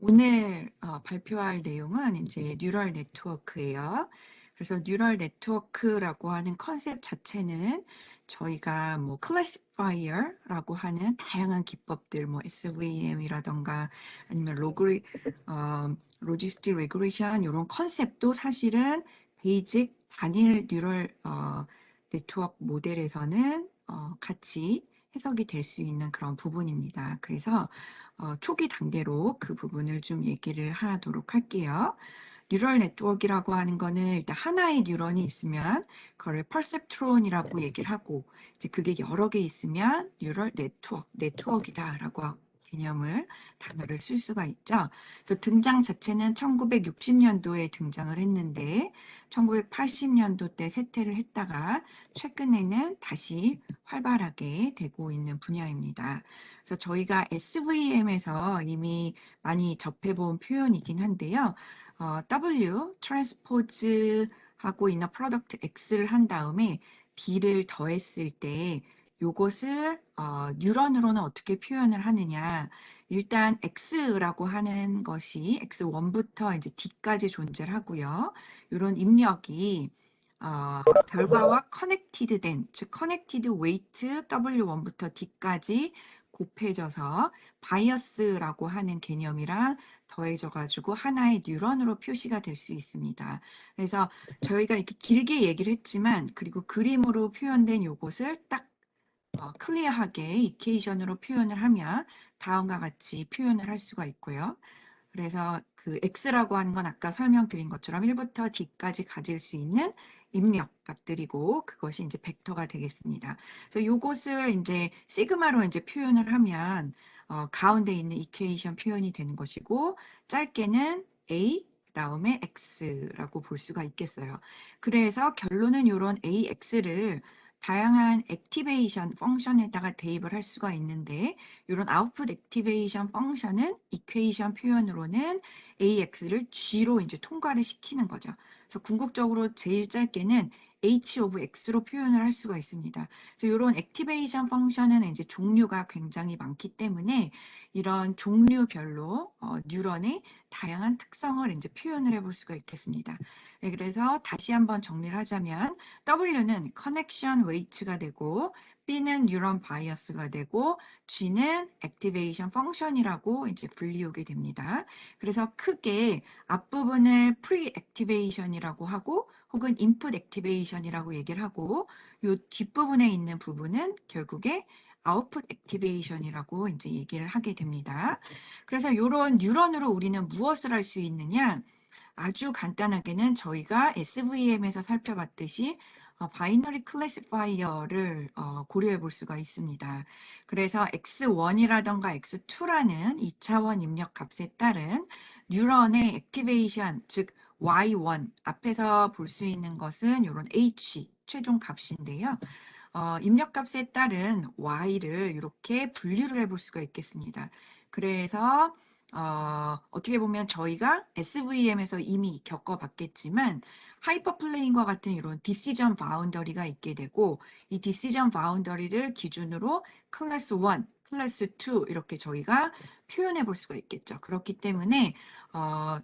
오늘 발표할 내용은 이제 뉴럴 네트워크예요. 그래서 뉴럴 네트워크라고 하는 컨셉 자체는 저희가 뭐 클래시파이어라고 하는 다양한 기법들, 뭐 SVM이라던가 아니면 로지스틱 레그레이션 이런 컨셉도 사실은 베이직 단일 뉴럴 네트워크 모델에서는 같이 해석이 될 수 있는 그런 부분입니다. 그래서 초기 단계로 그 부분을 좀 얘기를 하도록 할게요. 뉴럴 네트워크라고 하는 거는 일단 하나의 뉴런이 있으면 그걸 퍼셉트론이라고 얘기를 하고 이제 그게 여러 개 있으면 뉴럴 네트워크이다라고 개념을 단어를 쓸 수가 있죠. 그래서 등장 자체는 1960년도에 등장을 했는데 1980년도 때 쇠퇴를 했다가 최근에는 다시 활발하게 되고 있는 분야입니다. 그래서 저희가 SVM에서 이미 많이 접해본 표현이긴 한데요. W 트랜스포즈 하고 있는 프로덕트 X를 한 다음에 B를 더했을 때 요것을 뉴런으로는 어떻게 표현을 하느냐. 일단 X라고 하는 것이 X1부터 이제 D까지 존재를 하고요. 이런 입력이 결과와 커넥티드 된, 즉 커넥티드 웨이트 W1부터 D까지 곱해져서 바이어스라고 하는 개념이랑 더해져 가지고 하나의 뉴런으로 표시가 될 수 있습니다. 그래서 저희가 이렇게 길게 얘기를 했지만 그리고 그림으로 표현된 요것을 딱 클리어하게 이퀘이션으로 표현을 하면 다음과 같이 표현을 할 수가 있고요. 그래서 그 X라고 하는 건 아까 설명드린 것처럼 1부터 D까지 가질 수 있는 입력 값들이고 그것이 이제 벡터가 되겠습니다. 그래서 요것을 이제 시그마로 이제 표현을 하면 가운데 있는 이퀘이션 표현이 되는 것이고 짧게는 A 그다음에 X라고 볼 수가 있겠어요. 그래서 결론은 이런 AX를 다양한 액티베이션 펑션에다가 대입을 할 수가 있는데 이런 아웃풋 액티베이션 펑션은 이퀘이션 표현으로는 AX를 G로 이제 통과를 시키는 거죠. 그래서 궁극적으로 제일 짧게는 H of X로 표현을 할 수가 있습니다. 그래서 이런 액티베이션 펑션은 이제 종류가 굉장히 많기 때문에 이런 종류별로 뉴런의 다양한 특성을 이제 표현을 해볼 수가 있겠습니다. 네, 그래서 다시 한번 정리를 하자면 W는 커넥션 웨이트가 되고 B는 뉴런 바이어스가 되고 G는 액티베이션 펑션이라고 이제 불리우게 됩니다. 그래서 크게 앞부분을 프리 액티베이션이라고 하고 혹은 인풋 액티베이션이라고 얘기를 하고 요 뒷부분에 있는 부분은 결국에 아웃풋 액티베이션이라고 이제 얘기를 하게 됩니다. 그래서 이런 뉴런으로 우리는 무엇을 할 수 있느냐? 아주 간단하게는 저희가 SVM에서 살펴봤듯이 바이너리 클래시파이어를 고려해 볼 수가 있습니다. 그래서 X1이라던가 X2라는 2차원 입력 값에 따른 뉴런의 액티베이션, 즉 Y1 앞에서 볼 수 있는 것은 이런 H 최종 값인데요. 입력 값에 따른 Y를 이렇게 분류를 해볼 수가 있겠습니다. 그래서 어떻게 보면 저희가 SVM에서 이미 겪어봤겠지만 하이퍼플레인과 같은 이런 디시전 바운더리가 있게 되고 이 디시전 바운더리를 기준으로 클래스 1, 클래스 2 이렇게 저희가 표현해 볼 수가 있겠죠. 그렇기 때문에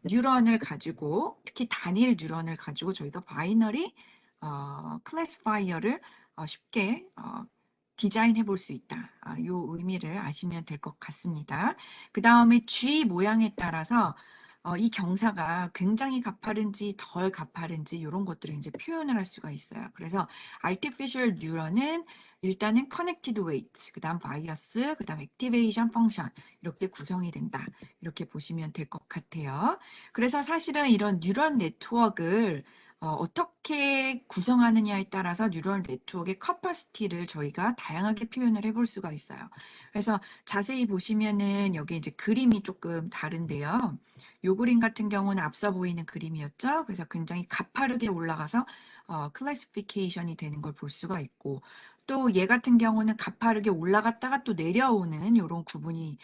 뉴런을 가지고 특히 단일 뉴런을 가지고 저희가 바이너리 클래시파이어를 쉽게 디자인해 볼 수 있다. 이 의미를 아시면 될 것 같습니다. 그 다음에 G 모양에 따라서 이 경사가 굉장히 가파른지 덜 가파른지 이런 것들을 이제 표현을 할 수가 있어요. 그래서 artificial neuron은 일단은 connected weight, 그 다음 bias, 그 다음 activation function 이렇게 구성이 된다. 이렇게 보시면 될 것 같아요. 그래서 사실은 이런 뉴런 네트워크를 어떻게 구성하느냐에 따라서 뉴럴 네트워크의 커퍼시티를 저희가 다양하게 표현을 해볼 수가 있어요. 그래서 자세히 보시면은 여기 이제 그림이 조금 다른데요. 요 그림 같은 경우는 앞서 보이는 그림이었죠. 그래서 굉장히 가파르게 올라가서 클래시피케이션이 되는 걸 볼 수가 있고 또 얘 같은 경우는 가파르게 올라갔다가 또 내려오는 이런 구분이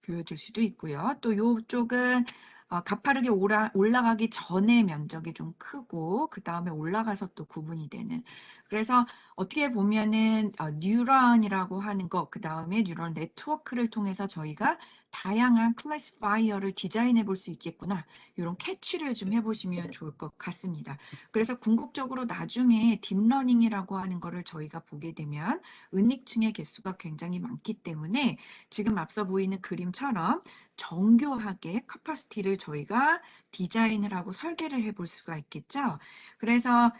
보여질 수도 있고요. 또 요쪽은 가파르게 올라가기 전에 면적이 좀 크고 그 다음에 올라가서 또 구분이 되는. 그래서 어떻게 보면은 뉴런이라고 하는 거, 그 다음에 뉴럴 네트워크를 통해서 저희가 다양한 클래시파이어를 디자인해 볼 수 있겠구나. 이런 캐치를 좀 해보시면 좋을 것 같습니다. 그래서 궁극적으로 나중에 딥러닝이라고 하는 거를 저희가 보게 되면 은닉층의 개수가 굉장히 많기 때문에 지금 앞서 보이는 그림처럼 정교하게 카파시티를 저희가 디자인을 하고 설계를 해볼 수가 있겠죠. 그래서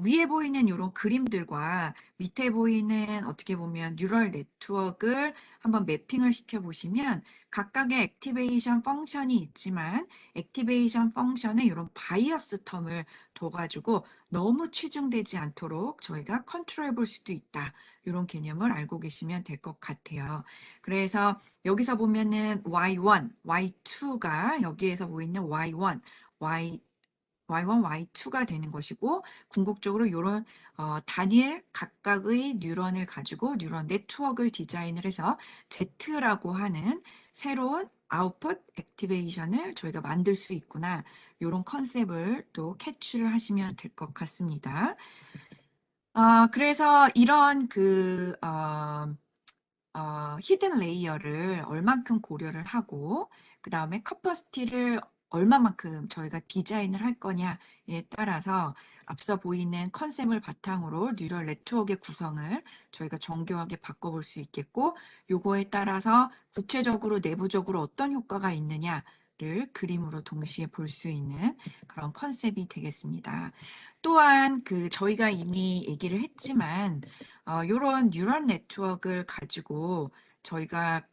위에 보이는 이런 그림들과 밑에 보이는 어떻게 보면 뉴럴 네트워크를 한번 매핑을 시켜보시면 각각의 액티베이션 펑션이 있지만 액티베이션 펑션에 이런 바이어스 텀을 둬가지고 너무 치중되지 않도록 저희가 컨트롤해 볼 수도 있다. 이런 개념을 알고 계시면 될 것 같아요. 그래서 여기서 보면은 Y1, Y2가 여기에서 보이는 Y1, Y1, Y2가 되는 것이고 궁극적으로 이런 단일 각각의 뉴런을 가지고 뉴런 네트워크를 디자인을 해서 Z라고 하는 새로운 아웃풋 액티베이션을 저희가 만들 수 있구나. 이런 컨셉을 또 캐치를 하시면 될 것 같습니다. 그래서 이런 히든 레이어를 얼만큼 고려를 하고 그 다음에 커퍼시티를 얼마만큼 저희가 디자인을 할 거냐에 따라서 앞서 보이는 컨셉을 바탕으로 뉴럴 네트워크의 구성을 저희가 정교하게 바꿔볼 수 있겠고 요거에 따라서 구체적으로 내부적으로 어떤 효과가 있느냐를 그림으로 동시에 볼 수 있는 그런 컨셉이 되겠습니다. 또한 저희가 이미 얘기를 했지만 이런 뉴럴 네트워크를 가지고 저희가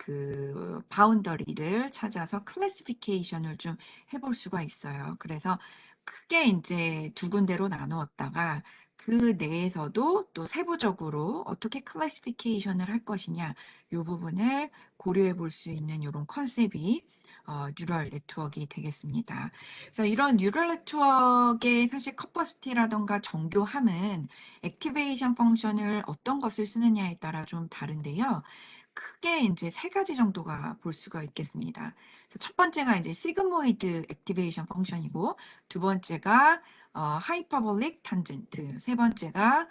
바운더리를 찾아서 클래시피케이션을 좀 해볼 수가 있어요. 그래서 크게 이제 두 군데로 나누었다가 그 내에서도 또 세부적으로 어떻게 클래시피케이션을 할 것이냐 이 부분을 고려해 볼 수 있는 이런 컨셉이 뉴럴 네트워크가 되겠습니다. 그래서 이런 뉴럴 네트워크의 사실 커퍼시티라던가 정교함은 액티베이션 펑션을 어떤 것을 쓰느냐에 따라 좀 다른데요. 크게 이제 세 가지 정도가 볼 수가 있겠습니다. 그래서 첫 번째가 이제 시그모이드 액티베이션 펑션이고 두 번째가 하이퍼볼릭 탄젠트, 세 번째가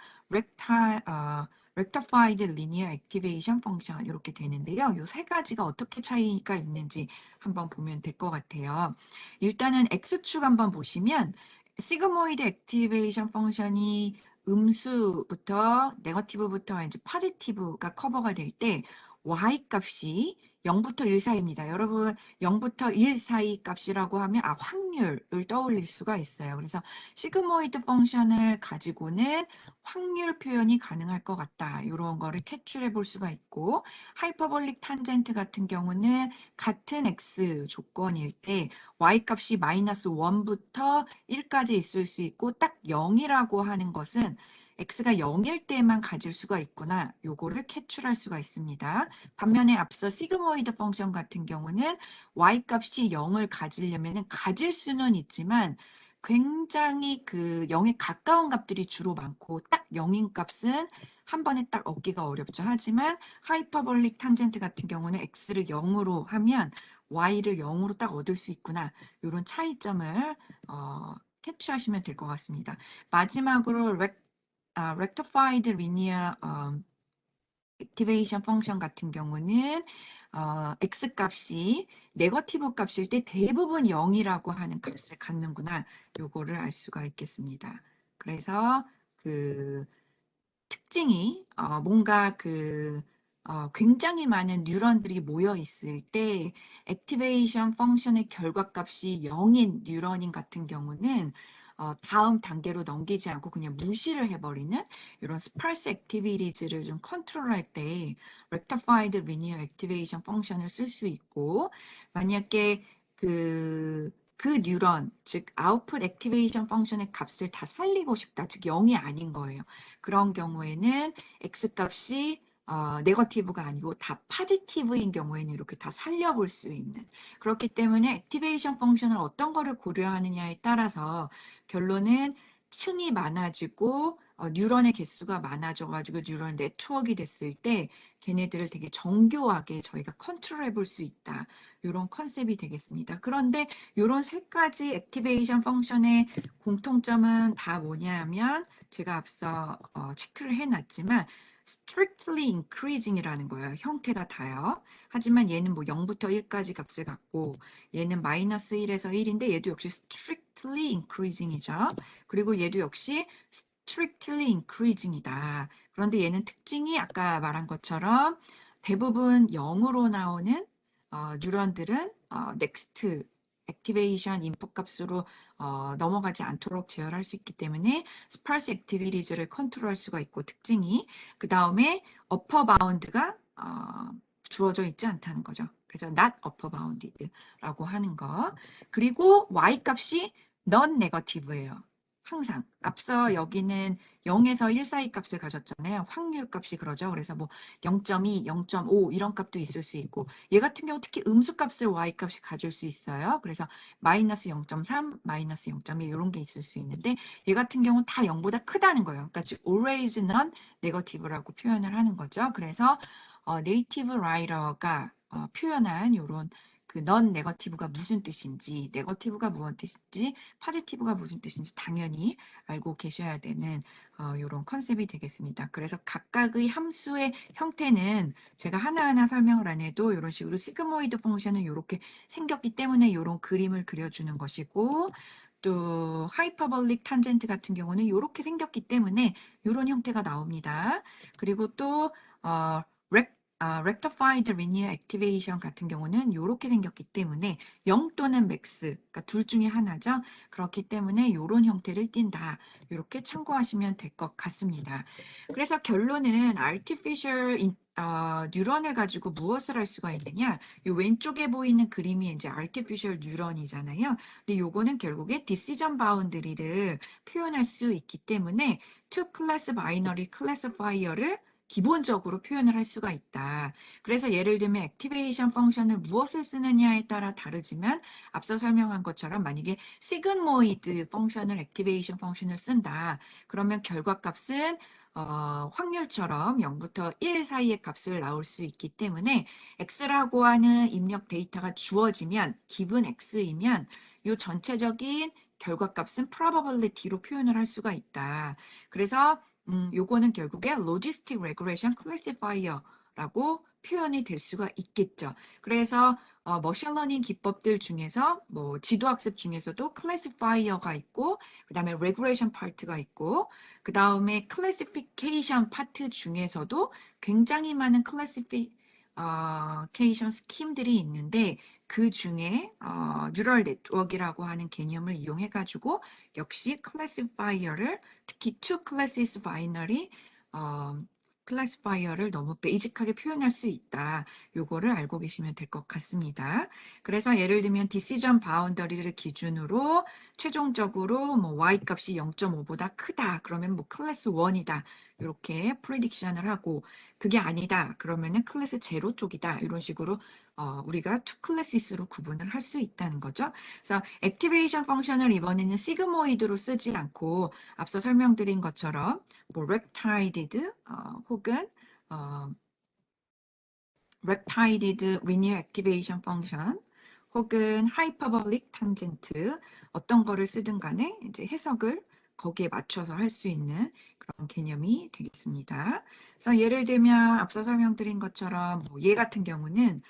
rectified linear activation function 이렇게 되는데요. 이 세 가지가 어떻게 차이가 있는지 한번 보면 될 것 같아요. 일단은 X축 한번 보시면 시그모이드 액티베이션 펑션이 음수부터 네거티브부터 이제 포지티브가 커버가 될 때 y 값이 0부터 1 사이입니다. 여러분 0부터 1 사이 값이라고 하면 확률을 떠올릴 수가 있어요. 그래서 시그모이드 펑션을 가지고는 확률 표현이 가능할 것 같다. 이런 거를 캐치해 볼 수가 있고 하이퍼볼릭 탄젠트 같은 경우는 같은 x 조건일 때 y 값이 마이너스 1부터 1까지 있을 수 있고 딱 0이라고 하는 것은 x가 0일 때만 가질 수가 있구나. 요거를 캐출할 수가 있습니다. 반면에 앞서 시그모이드 펑션 같은 경우는 y 값이 0을 가지려면 가질 수는 있지만 굉장히 0에 가까운 값들이 주로 많고 딱 0인 값은 한 번에 딱 얻기가 어렵죠. 하지만 하이퍼볼릭 탄젠트 같은 경우는 x를 0으로 하면 y를 0으로 딱 얻을 수 있구나. 이런 차이점을 캐치하시면 될 것 같습니다. 마지막으로 rectified linear activation function 같은 경우는 x 값이 네거티브 값일 때 대부분 0이라고 하는 값을 갖는구나. 요거를 알 수가 있겠습니다. 그래서 특징이 뭔가 굉장히 많은 뉴런들이 모여 있을 때 액티베이션 펑션의 결과값이 0인 뉴런인 같은 경우는 다음 단계로 넘기지 않고 그냥 무시를 해버리는 이런 스파스 액티비티즈를 좀 컨트롤할 때 rectified linear activation 펑션을 쓸 수 있고 만약에 그 뉴런, 즉 아웃풋 액티베이션 펑션의 값을 다 살리고 싶다, 즉 0이 아닌 거예요. 그런 경우에는 X값이 네거티브가 아니고 다 포지티브인 경우에는 이렇게 다 살려볼 수 있는 그렇기 때문에 액티베이션 펑션을 어떤 거를 고려하느냐에 따라서 결론은 층이 많아지고 뉴런의 개수가 많아져가지고 뉴런 네트워크가 됐을 때 걔네들을 되게 정교하게 저희가 컨트롤해 볼 수 있다. 이런 컨셉이 되겠습니다. 그런데 이런 세 가지 액티베이션 펑션의 공통점은 다 뭐냐면 제가 앞서 체크를 해놨지만 strictly increasing이라는 거예요. 형태가 다요. 하지만 얘는 뭐 0부터 1까지 값을 갖고 얘는 마이너스 1에서 1인데 얘도 역시 strictly increasing이죠. 그리고 얘도 역시 strictly increasing이다. 그런데 얘는 특징이 아까 말한 것처럼 대부분 0으로 나오는 뉴런들은 next 액티베이션 인풋 값으로 넘어가지 않도록 제어할 수 있기 때문에 스파르스 액티비티즈를 컨트롤할 수가 있고 특징이 그 다음에 어퍼 바운드가 주어져 있지 않다는 거죠. 그래서 not upper bounded라고 하는 거. 그리고 y 값이 non negative예요. 항상 앞서 여기는 0에서 1 사이 값을 가졌잖아요. 확률 값이 그러죠. 그래서 뭐 0.2, 0.5 이런 값도 있을 수 있고 얘 같은 경우 특히 음수 값을 y 값이 가질 수 있어요. 그래서 마이너스 0.3, 마이너스 0.2 이런 게 있을 수 있는데 얘 같은 경우 다 0보다 크다는 거예요. 그러니까 즉 always non negative라고 표현을 하는 거죠. 그래서 네이티브 라이터가 표현한 이런 그 non negative가 무슨 뜻인지, negative가 무슨 뜻인지, positive가 무슨 뜻인지 당연히 알고 계셔야 되는 이런 컨셉이 되겠습니다. 그래서 각각의 함수의 형태는 제가 하나하나 설명을 안 해도 이런 식으로 시그모이드 펑션은 이렇게 생겼기 때문에 이런 그림을 그려주는 것이고 또 하이퍼볼릭 탄젠트 같은 경우는 이렇게 생겼기 때문에 이런 형태가 나옵니다. 그리고 또 rectified linear activation 같은 경우는 이렇게 생겼기 때문에 0 또는 max, 그러니까 둘 중에 하나죠. 그렇기 때문에 이런 형태를 띈다. 이렇게 참고하시면 될 것 같습니다. 그래서 결론은 artificial 뉴런을 가지고 무엇을 할 수가 있느냐? 이 왼쪽에 보이는 그림이 이제 artificial 뉴런이잖아요. 근데 요거는 결국에 decision boundary를 표현할 수 있기 때문에 two class binary classifier를 기본적으로 표현을 할 수가 있다. 그래서 예를 들면 액티베이션 펑션을 무엇을 쓰느냐에 따라 다르지만 앞서 설명한 것처럼 만약에 시그모이드 펑션을 액티베이션 펑션을 쓴다. 그러면 결과값은 확률처럼 0부터 1 사이의 값을 나올 수 있기 때문에 x라고 하는 입력 데이터가 주어지면 기분 x이면 이 전체적인 결과값은 probability로 표현을 할 수가 있다. 그래서 요거는 결국에 logistic regression classifier라고 표현이 될 수가 있겠죠. 그래서 머신러닝 기법들 중에서 뭐 지도학습 중에서도 클래시파이어가 있고 그다음에 레귤레이션 파트가 있고 그다음에 클래시피케이션 파트 중에서도 굉장히 많은 클래시피케이션 스킴들이 있는데 그 중에 뉴럴 네트워크라고 하는 개념을 이용해 가지고 역시 클래시파이어를 특히 two classes binary 클래시파이어를 너무 베이직하게 표현할 수 있다. 요거를 알고 계시면 될 것 같습니다. 그래서 예를 들면 decision boundary를 기준으로 최종적으로 뭐 y 값이 0.5보다 크다. 그러면 뭐 클래스 1이다. 이렇게 프리딕션을 하고 그게 아니다. 그러면은 클래스 0 쪽이다. 이런 식으로 우리가 two classes로 구분을 할 수 있다는 거죠. 그래서 액티베이션 펑션을 이번에는 시그모이드로 쓰지 않고 앞서 설명드린 것처럼 뭐 rectided 혹은 rectided linear activation function 혹은 hyperbolic tangent 어떤 거를 쓰든 간에 이제 해석을 거기에 맞춰서 할 수 있는 그런 개념이 되겠습니다. 그래서 예를 들면 앞서 설명드린 것처럼 뭐얘 같은 경우는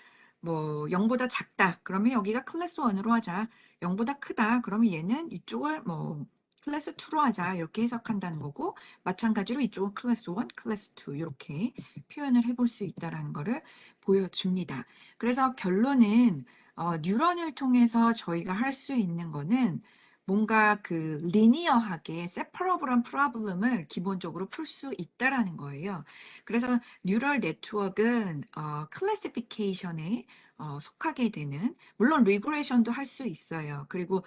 뭐 0보다 작다. 그러면 여기가 클래스 1으로 하자. 0보다 크다. 그러면 얘는 이쪽을 뭐 클래스 2로 하자. 이렇게 해석한다는 거고 마찬가지로 이쪽은 클래스 1, 클래스 2 이렇게 표현을 해볼 수 있다는 거를 보여줍니다. 그래서 결론은 뉴런을 통해서 저희가 할 수 있는 거는 뭔가 그 리니어하게 세퍼러블한 프로블럼을 기본적으로 풀 수 있다라는 거예요. 그래서 뉴럴 네트워크는 클래시피케이션에 속하게 되는 물론 리그레이션도 할 수 있어요. 그리고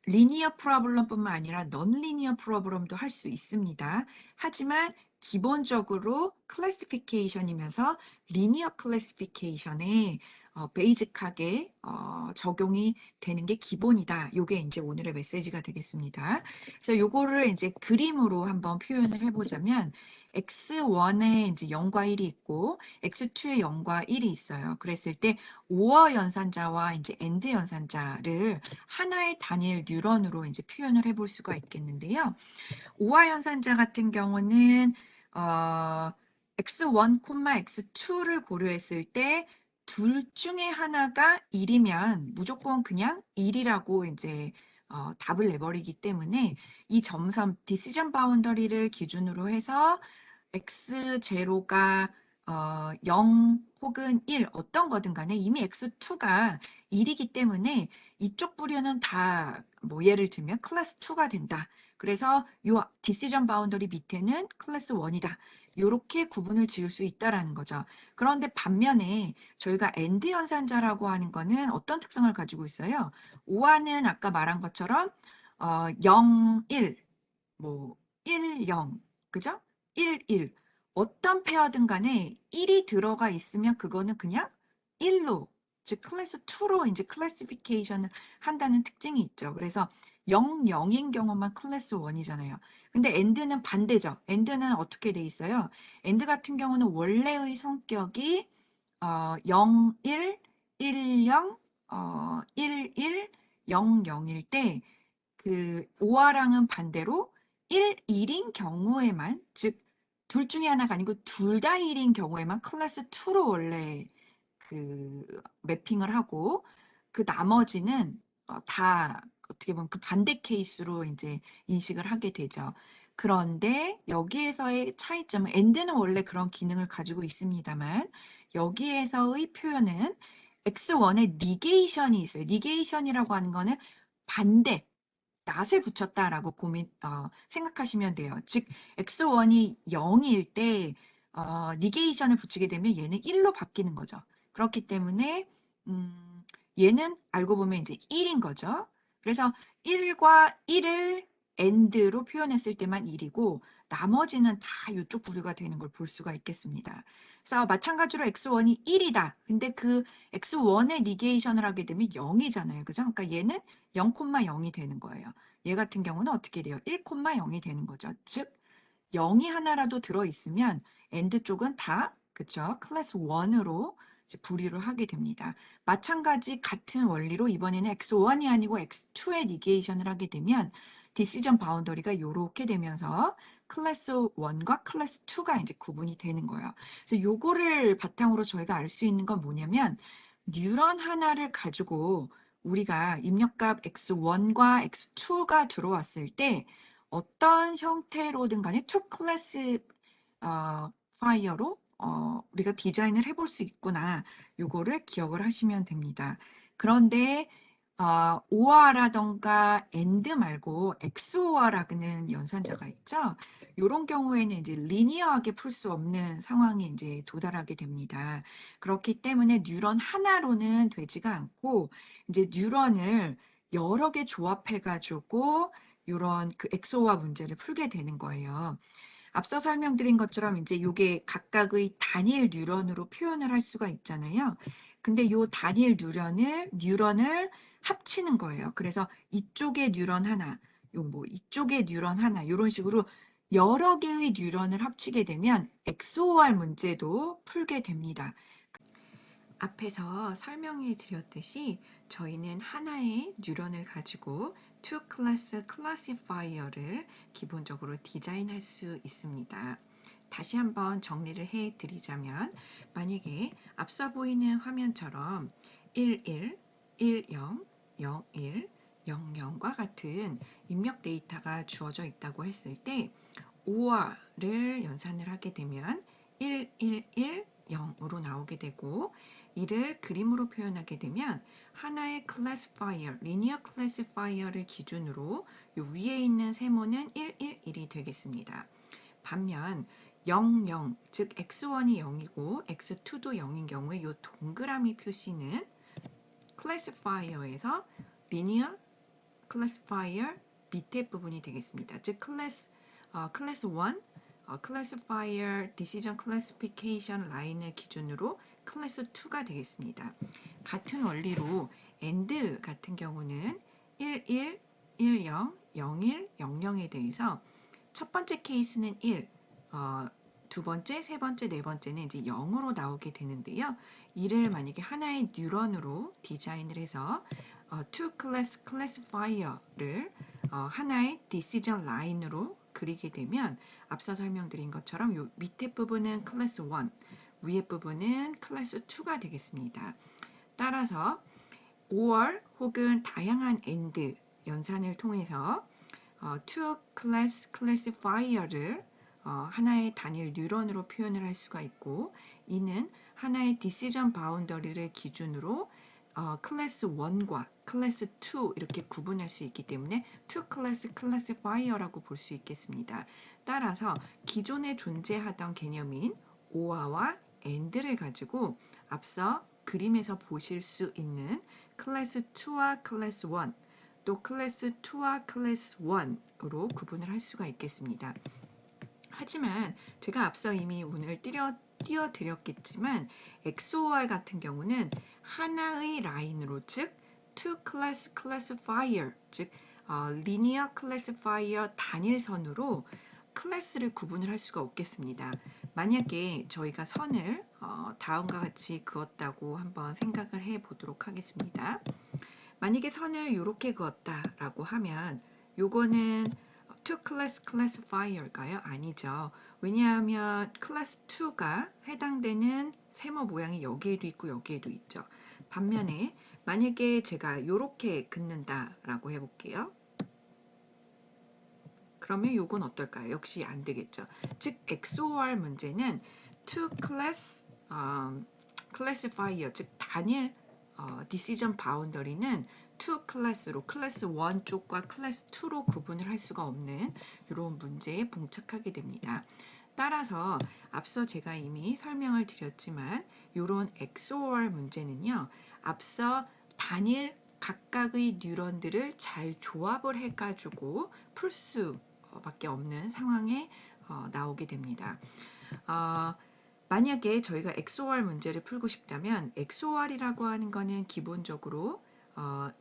리니어 프로블럼뿐만 아니라 넌리니어 프로블럼도 할 수 있습니다. 하지만 기본적으로 클래시피케이션이면서 리니어 클래시피케이션에 베이직하게 적용이 되는 게 기본이다. 요게 이제 오늘의 메시지가 되겠습니다. 그래서 요거를 이제 그림으로 한번 표현을 해보자면 x1에 이제 0과 1이 있고 x2에 0과 1이 있어요. 그랬을 때 오어 연산자와 이제 엔드 연산자를 하나의 단일 뉴런으로 이제 표현을 해볼 수가 있겠는데요. 오화 연산자 같은 경우는 x1, x2를 고려했을 때 둘 중에 하나가 1이면 무조건 그냥 1이라고 이제 답을 내버리기 때문에 이 점선 디시전 바운더리를 기준으로 해서 x0가 0 혹은 1 어떤 거든 간에 이미 x2가 1이기 때문에 이쪽 부류는 다 뭐 예를 들면 클래스 2가 된다. 그래서 요 디시전 바운더리 밑에는 클래스 1이다. 이렇게 구분을 지을 수 있다라는 거죠. 그런데 반면에 저희가 엔드 연산자라고 하는 거는 어떤 특성을 가지고 있어요? 오화는 아까 말한 것처럼 0, 1, 뭐 1, 0, 그죠? 1, 1. 어떤 페어든 간에 1이 들어가 있으면 그거는 그냥 1로, 즉 클래스 2로 이제 클래시피케이션을 한다는 특징이 있죠. 그래서 0, 0인 경우만 클래스 1이잖아요. 근데 엔드는 반대죠. 엔드는 어떻게 돼 있어요? 엔드 같은 경우는 원래의 성격이 0, 1, 1, 0, 1, 1, 0, 0일 때 그 오화랑은 반대로 1, 1인 경우에만, 즉 둘 중에 하나가 아니고 둘 다 1인 경우에만 클래스 2로 원래 그 매핑을 하고 그 나머지는 다 어떻게 보면 그 반대 케이스로 이제 인식을 하게 되죠. 그런데 여기에서의 차이점은 엔드는 원래 그런 기능을 가지고 있습니다만 여기에서의 표현은 x1에 니게이션이 있어요. 니게이션이라고 하는 거는 반대, 낫을 붙였다라고 생각하시면 돼요. 즉 x1이 0일 때 니게이션을 붙이게 되면 얘는 1로 바뀌는 거죠. 그렇기 때문에 얘는 알고 보면 이제 1인 거죠. 그래서 1과 1을 AND로 표현했을 때만 1이고 나머지는 다 이쪽 부류가 되는 걸 볼 수가 있겠습니다. 그래서 마찬가지로 x1이 1이다. 근데 그 x1의 니게이션을 하게 되면 0이잖아요. 그죠? 그러니까 얘는 0,0이 되는 거예요. 얘 같은 경우는 어떻게 돼요? 1,0이 되는 거죠. 즉 0이 하나라도 들어있으면 엔드 쪽은 다 그쵸? 클래스 1으로 분류를 하게 됩니다. 마찬가지 같은 원리로 이번에는 x1이 아니고 x2의 니게이션을 하게 되면 디시전 바운더리가 이렇게 되면서 클래스 1과 클래스 2가 이제 구분이 되는 거예요. 그래서 요거를 바탕으로 저희가 알 수 있는 건 뭐냐면 뉴런 하나를 가지고 우리가 입력값 x1과 x2가 들어왔을 때 어떤 형태로든 간에 투 클래스 파이어로 우리가 디자인을 해볼 수 있구나. 요거를 기억을 하시면 됩니다. 그런데 OR라던가 AND 말고 XOR라는 연산자가 있죠. 이런 경우에는 이제 리니어하게 풀 수 없는 상황에 이제 도달하게 됩니다. 그렇기 때문에 뉴런 하나로는 되지가 않고 이제 뉴런을 여러 개 조합해가지고 이런 그 엑소와 문제를 풀게 되는 거예요. 앞서 설명드린 것처럼 이제 이게 각각의 단일 뉴런으로 표현을 할 수가 있잖아요. 근데 이 단일 뉴런을 합치는 거예요. 그래서 이쪽에 뉴런 하나, 이쪽에 뉴런 하나 이런 식으로 여러 개의 뉴런을 합치게 되면 XOR 문제도 풀게 됩니다. 앞에서 설명해 드렸듯이 저희는 하나의 뉴런을 가지고 two class classifier를 기본적으로 디자인할 수 있습니다. 다시 한번 정리를 해 드리자면 만약에 앞서 보이는 화면처럼 11, 10, 01, 00과 같은 입력 데이터가 주어져 있다고 했을 때 5화를 연산을 하게 되면 111, 0으로 나오게 되고 이를 그림으로 표현하게 되면 하나의 클래시파이어, 리니어 클래시파이어를 기준으로 요 위에 있는 세모는 111이 되겠습니다. 반면 00, 즉 x1이 0이고 x2도 0인 경우에 이 동그라미 표시는 클래시파이어에서 리니어 클래시파이어 밑에 부분이 되겠습니다. 즉 클래스 1, 클래시파이어 디시전 클래시피케이션 라인을 기준으로 클래스 2가 되겠습니다. 같은 원리로 AND 같은 경우는 11, 10, 01, 00에 대해서 첫 번째 케이스는 1, 두 번째, 세 번째, 네 번째는 이제 0으로 나오게 되는데요. 이를 만약에 하나의 뉴런으로 디자인을 해서 two class classifier를 하나의 decision line으로 그리게 되면 앞서 설명드린 것처럼 요 밑에 부분은 클래스 1, 위에 부분은 클래스 2가 되겠습니다. 따라서 or 혹은 다양한 and 연산을 통해서 two class classifier를 하나의 단일 뉴런으로 표현을 할 수가 있고, 이는 하나의 decision boundary를 기준으로 클래스 1과 클래스 2 이렇게 구분할 수 있기 때문에 two class classifier라고 볼 수 있겠습니다. 따라서 기존에 존재하던 개념인 or와 and를 가지고 앞서 그림에서 보실 수 있는 클래스 2와 클래스 1, 또 클래스 2와 클래스 1으로 구분을 할 수가 있겠습니다. 하지만 제가 앞서 이미 운을 띄워드렸겠지만 XOR 같은 경우는 하나의 라인으로, 즉 two class classifier, 즉 linear classifier 단일선으로 클래스를 구분을 할 수가 없겠습니다. 만약에 저희가 선을 다음과 같이 그었다고 한번 생각을 해 보도록 하겠습니다. 만약에 선을 이렇게 그었다라고 하면 요거는 two class classifier일까요? 아니죠. 왜냐하면 클래스 2가 해당되는 세모 모양이 여기에도 있고 여기에도 있죠. 반면에 만약에 제가 이렇게 긋는다라고 해볼게요. 그러면 요건 어떨까요? 역시 안 되겠죠. 즉 XOR 문제는 two class classifier, 즉 단일 decision boundary는 two class로 클래스 1 쪽과 클래스 2로 구분을 할 수가 없는 이런 문제에 봉착하게 됩니다. 따라서 앞서 제가 이미 설명을 드렸지만 이런 XOR 문제는요, 앞서 단일 각각의 뉴런들을 잘 조합을 해가지고 풀 수밖에 없는 상황에 나오게 됩니다. 만약에 저희가 XOR 문제를 풀고 싶다면 XOR이라고 하는 거는 기본적으로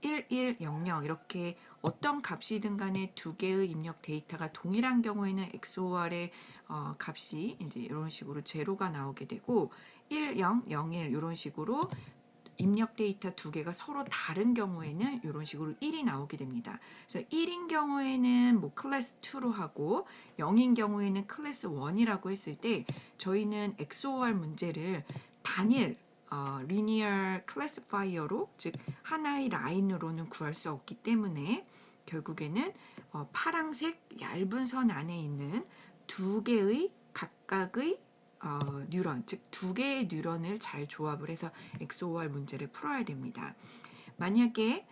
1, 1, 0, 0 이렇게 어떤 값이든 간에 두 개의 입력 데이터가 동일한 경우에는 XOR의 값이 이제 이런 식으로 제로가 나오게 되고 1, 0, 0, 1 이런 식으로 입력 데이터 두 개가 서로 다른 경우에는 이런 식으로 1이 나오게 됩니다. 그래서 1인 경우에는 뭐 클래스 2로 하고 0인 경우에는 클래스 1이라고 했을 때 저희는 XOR 문제를 단일 linear classifier로, 즉 하나의 라인으로는 구할 수 없기 때문에 결국에는 파란색 얇은 선 안에 있는 두 개의 각각의 뉴런, 즉 두 개의 뉴런을 잘 조합을 해서 XOR 문제를 풀어야 됩니다. 만약에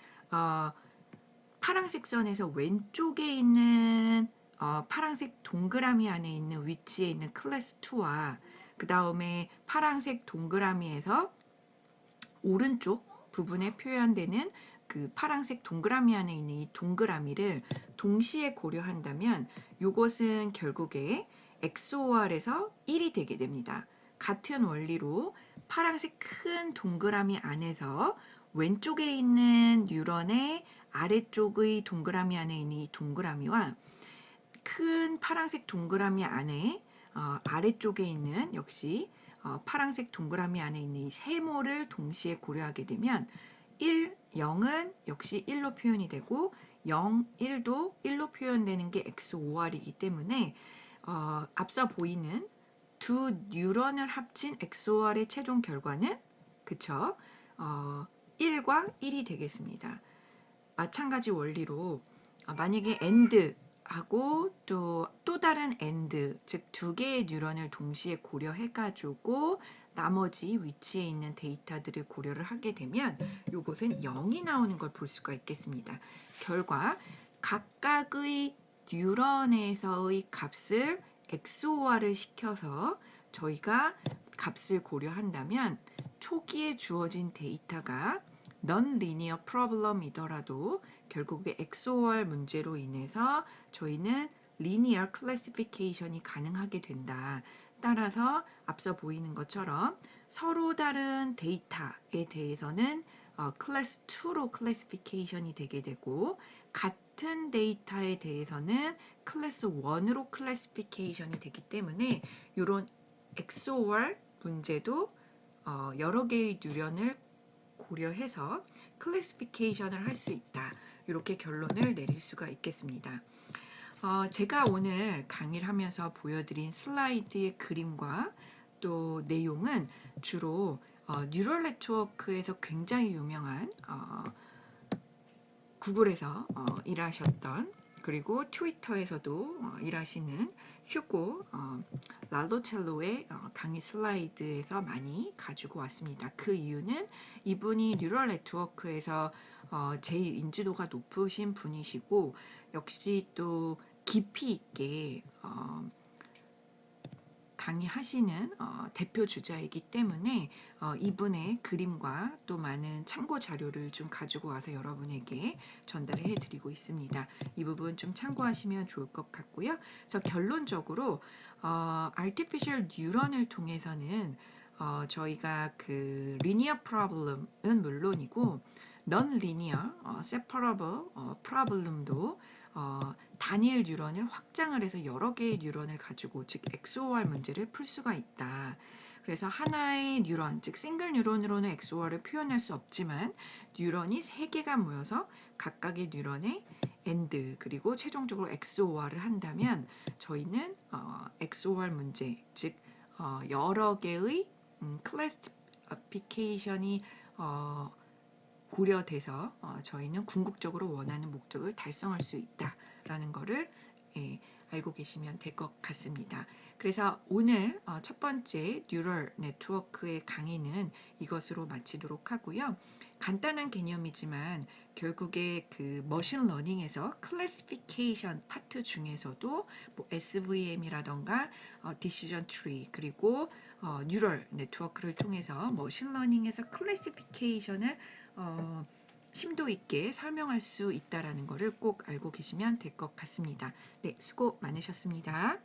파란색 선에서 왼쪽에 있는 파란색 동그라미 안에 있는 위치에 있는 클래스 2와 그 다음에 파란색 동그라미에서 오른쪽 부분에 표현되는 그 파란색 동그라미 안에 있는 이 동그라미를 동시에 고려한다면 이것은 결국에 XOR에서 1이 되게 됩니다. 같은 원리로 파란색 큰 동그라미 안에서 왼쪽에 있는 뉴런의 아래쪽의 동그라미 안에 있는 이 동그라미와 큰 파란색 동그라미 안에 아래쪽에 있는 역시 파란색 동그라미 안에 있는 이 세모를 동시에 고려하게 되면 1, 0은 역시 1로 표현이 되고 0, 1도 1로 표현되는 게 XOR이기 때문에 앞서 보이는 두 뉴런을 합친 XOR의 최종 결과는 그쵸? 1과 1이 되겠습니다. 마찬가지 원리로 만약에 AND 하고 또 다른 AND, 즉 두 개의 뉴런을 동시에 고려해가지고 나머지 위치에 있는 데이터들을 고려를 하게 되면 이것은 0이 나오는 걸 볼 수가 있겠습니다. 결과 각각의 뉴런에서의 값을 XOR을 시켜서 저희가 값을 고려한다면 초기에 주어진 데이터가 non-linear problem이더라도 결국에 XOR 문제로 인해서 저희는 linear classification이 가능하게 된다. 따라서 앞서 보이는 것처럼 서로 다른 데이터에 대해서는 클래스 2로 클래시피케이션이 되게 되고 같은 데이터에 대해서는 클래스 1으로 클래시피케이션이 되기 때문에 이런 XOR 문제도 여러 개의 뉴런을 고려해서 클래시피케이션을 할 수 있다. 이렇게 결론을 내릴 수가 있겠습니다. 제가 오늘 강의를 하면서 보여드린 슬라이드의 그림과 또 내용은 주로 뉴럴 네트워크에서 굉장히 유명한 구글에서 일하셨던 그리고 트위터에서도 일하시는 휴고 랄로첼로의 강의 슬라이드에서 많이 가지고 왔습니다. 그 이유는 이분이 뉴럴 네트워크에서 제일 인지도가 높으신 분이시고 역시 또 깊이 있게 강의하시는 대표 주자이기 때문에 이분의 그림과 또 많은 참고 자료를 좀 가지고 와서 여러분에게 전달을 해드리고 있습니다. 이 부분 좀 참고하시면 좋을 것 같고요. 그래서 결론적으로 artificial neuron을 통해서는 저희가 그 linear problem은 물론이고 non-linear, separable problem도 단일 뉴런을 확장을 해서 여러 개의 뉴런을 가지고 즉 XOR 문제를 풀 수가 있다. 그래서 하나의 뉴런, 즉 싱글 뉴런으로는 XOR을 표현할 수 없지만 뉴런이 3개가 모여서 각각의 뉴런의 AND 그리고 최종적으로 XOR을 한다면 저희는 XOR 문제, 즉 여러 개의 클래시피케이션이 고려돼서 저희는 궁극적으로 원하는 목적을 달성할 수 있다라는 것을 알고 계시면 될 것 같습니다. 그래서 오늘 첫 번째 뉴럴 네트워크의 강의는 이것으로 마치도록 하고요. 간단한 개념이지만 결국에 그 머신 러닝에서 클래시피케이션 파트 중에서도 뭐 SVM이라던가 디시전 트리 그리고 뉴럴 네트워크를 통해서 머신 러닝에서 클래시피케이션을 심도 있게 설명할 수 있다는 것을 꼭 알고 계시면 될 것 같습니다. 네, 수고 많으셨습니다.